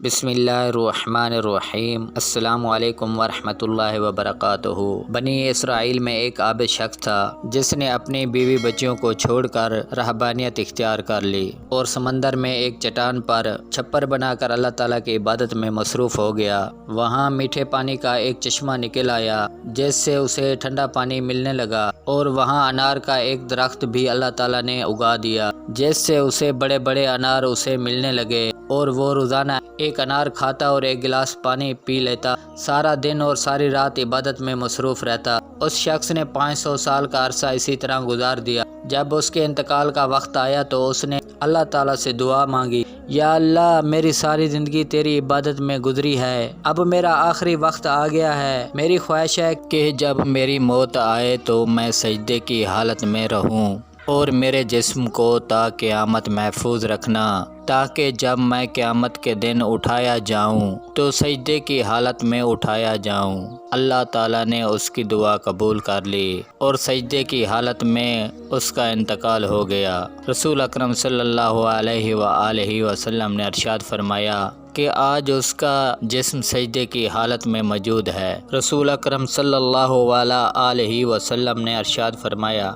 بسم اللہ الرحمن الرحیم۔ السلام علیکم ورحمۃ اللہ وبرکاتہ۔ بنی اسرائیل میں ایک عابد شخص تھا جس نے اپنی بیوی بچیوں کو چھوڑ کر رہبانیت اختیار کر لی اور سمندر میں ایک چٹان پر چھپر بنا کر اللہ تعالیٰ کی عبادت میں مصروف ہو گیا۔ وہاں میٹھے پانی کا ایک چشمہ نکل آیا جس سے اسے ٹھنڈا پانی ملنے لگا، اور وہاں انار کا ایک درخت بھی اللہ تعالیٰ نے اگا دیا جس سے اسے بڑے بڑے انار اسے ملنے لگے، اور وہ روزانہ ایک انار کھاتا اور ایک گلاس پانی پی لیتا، سارا دن اور ساری رات عبادت میں مصروف رہتا۔ اس شخص نے 500 سال کا عرصہ اسی طرح گزار دیا۔ جب اس کے انتقال کا وقت آیا تو اس نے اللہ تعالیٰ سے دعا مانگی، یا اللہ، میری ساری زندگی تیری عبادت میں گزری ہے، اب میرا آخری وقت آ گیا ہے۔ میری خواہش ہے کہ جب میری موت آئے تو میں سجدے کی حالت میں رہوں، اور میرے جسم کو تا قیامت محفوظ رکھنا، تاکہ جب میں قیامت کے دن اٹھایا جاؤں تو سجدے کی حالت میں اٹھایا جاؤں۔ اللہ تعالیٰ نے اس کی دعا قبول کر لی اور سجدے کی حالت میں اس کا انتقال ہو گیا۔ رسول اکرم صلی اللہ علیہ وآلہ وسلم نے ارشاد فرمایا کہ آج اس کا جسم سجدے کی حالت میں موجود ہے۔ رسول اکرم صلی اللہ علیہ وسلم نے ارشاد فرمایا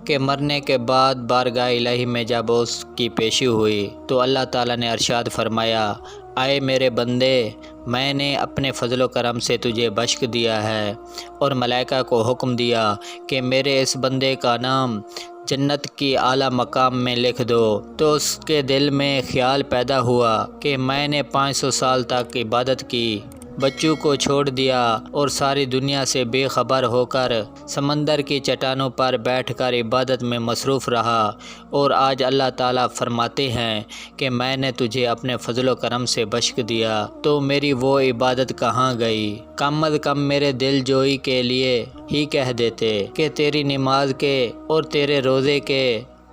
کہ مرنے کے بعد بارگاہ الہی میں جب اس کی پیشی ہوئی تو اللہ تعالیٰ نے ارشاد فرمایا، اے میرے بندے، میں نے اپنے فضل و کرم سے تجھے بخش دیا ہے، اور ملائکہ کو حکم دیا کہ میرے اس بندے کا نام جنت کی اعلیٰ مقام میں لکھ دو۔ تو اس کے دل میں خیال پیدا ہوا کہ میں نے 500 سال تک عبادت کی، بچوں کو چھوڑ دیا اور ساری دنیا سے بے خبر ہو کر سمندر کی چٹانوں پر بیٹھ کر عبادت میں مصروف رہا، اور آج اللہ تعالیٰ فرماتے ہیں کہ میں نے تجھے اپنے فضل و کرم سے بخش دیا، تو میری وہ عبادت کہاں گئی؟ کم از کم میرے دل جوئی کے لیے ہی کہہ دیتے کہ تیری نماز کے اور تیرے روزے کے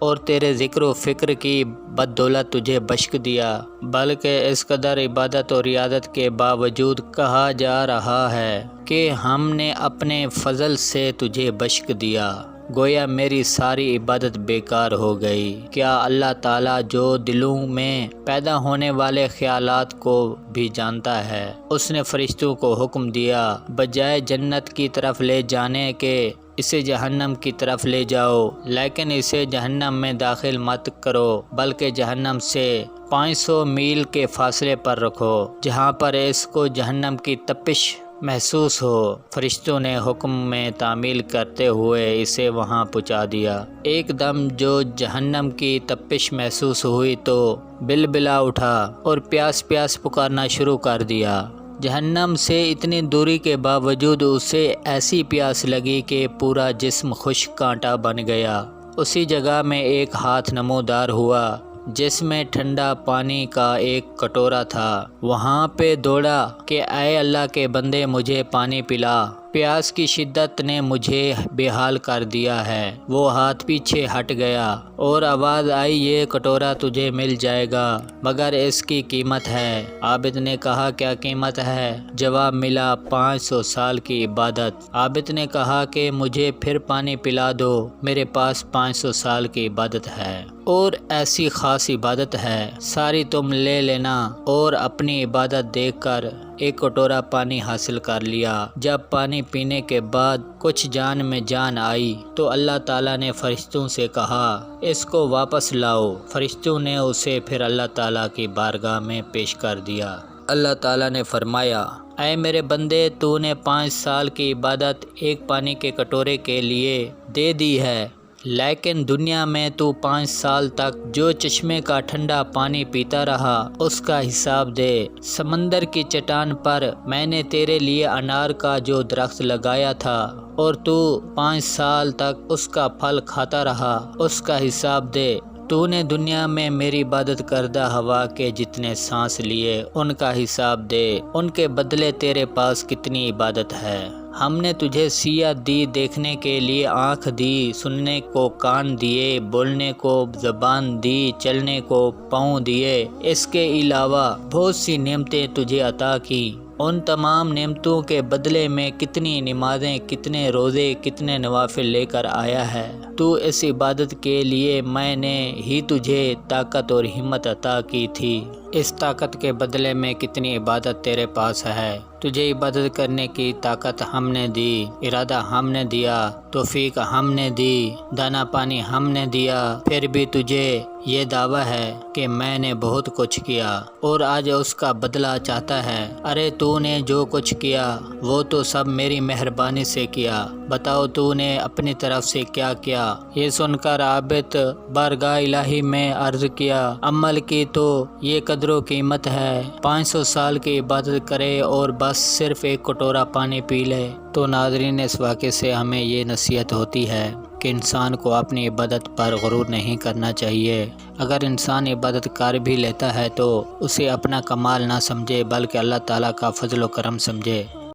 اور تیرے ذکر و فکر کی بدولت تجھے بخش دیا، بلکہ اس قدر عبادت اور ریاضت کے باوجود کہا جا رہا ہے کہ ہم نے اپنے فضل سے تجھے بخش دیا، گویا میری ساری عبادت بیکار ہو گئی۔ کیا اللہ تعالیٰ جو دلوں میں پیدا ہونے والے خیالات کو بھی جانتا ہے؟ اس نے فرشتوں کو حکم دیا، بجائے جنت کی طرف لے جانے کے اسے جہنم کی طرف لے جاؤ، لیکن اسے جہنم میں داخل مت کرو، بلکہ جہنم سے 500 میل کے فاصلے پر رکھو، جہاں پر اس کو جہنم کی تپش محسوس ہو۔ فرشتوں نے حکم میں تعمیل کرتے ہوئے اسے وہاں پہنچا دیا۔ ایک دم جو جہنم کی تپش محسوس ہوئی تو بلبلا اٹھا اور پیاس پیاس پکارنا شروع کر دیا۔ جہنم سے اتنی دوری کے باوجود اسے ایسی پیاس لگی کہ پورا جسم خشک کانٹا بن گیا۔ اسی جگہ میں ایک ہاتھ نمودار ہوا جس میں ٹھنڈا پانی کا ایک کٹورا تھا۔ وہاں پہ دوڑا کہ اے اللہ کے بندے، مجھے پانی پلا، پیاس کی شدت نے مجھے بے حال کر دیا ہے۔ وہ ہاتھ پیچھے ہٹ گیا اور آواز آئی، یہ کٹورا تجھے مل جائے گا، مگر اس کی قیمت ہے۔ عابد نے کہا، کیا قیمت ہے؟ جواب ملا، 500 سال کی عبادت۔ عابد نے کہا کہ مجھے پھر پانی پلا دو، میرے پاس 500 سال کی عبادت ہے، اور ایسی خاص عبادت ہے، ساری تم لے لینا۔ اور اپنی عبادت دیکھ کر ایک کٹورا پانی حاصل کر لیا۔ جب پانی پینے کے بعد کچھ جان میں جان آئی تو اللہ تعالیٰ نے فرشتوں سے کہا، اس کو واپس لاؤ۔ فرشتوں نے اسے پھر اللہ تعالیٰ کی بارگاہ میں پیش کر دیا۔ اللہ تعالیٰ نے فرمایا، اے میرے بندے، تو نے 5 سال کی عبادت ایک پانی کے کٹورے کے لیے دے دی ہے، لیکن دنیا میں تو 5 سال تک جو چشمے کا ٹھنڈا پانی پیتا رہا اس کا حساب دے۔ سمندر کی چٹان پر میں نے تیرے لیے انار کا جو درخت لگایا تھا اور تو 5 سال تک اس کا پھل کھاتا رہا، اس کا حساب دے۔ تو نے دنیا میں میری عبادت کردہ ہوا کے جتنے سانس لیے ان کا حساب دے، ان کے بدلے تیرے پاس کتنی عبادت ہے۔ ہم نے تجھے سیاہ دی، دیکھنے کے لیے آنکھ دی، سننے کو کان دیے، بولنے کو زبان دی، چلنے کو پاؤں دیے، اس کے علاوہ بہت سی نعمتیں تجھے عطا کی۔ ان تمام نعمتوں کے بدلے میں کتنی نمازیں، کتنے روزے، کتنے نوافل لے کر آیا ہے۔ تو اس عبادت کے لیے میں نے ہی تجھے طاقت اور ہمت عطا کی تھی۔ اس طاقت کے بدلے میں کتنی عبادت تیرے پاس ہے۔ تجھے عبادت کرنے کی طاقت ہم نے دی، ارادہ ہم نے دیا، توفیق ہم نے دی، دانا پانی ہم نے دیا، پھر بھی تجھے یہ دعویٰ ہے کہ میں نے بہت کچھ کیا اور آج اس کا بدلہ چاہتا ہے۔ ارے تو نے جو کچھ کیا وہ تو سب میری مہربانی سے کیا، بتاؤ تو نے اپنی طرف سے کیا کیا؟ یہ سن کر عابد بارگاہ الہی میں عرض کیا، عمل کی تو یہ قدر و قیمت ہے، 500 سال کی عبادت کرے اور بس صرف ایک کٹورا پانی پی لے۔ تو ناظرین، اس واقعے سے ہمیں یہ نصیحت ہوتی ہے کہ انسان کو اپنی عبادت پر غرور نہیں کرنا چاہیے۔ اگر انسان عبادت کر بھی لیتا ہے تو اسے اپنا کمال نہ سمجھے بلکہ اللہ تعالیٰ کا فضل و کرم سمجھے۔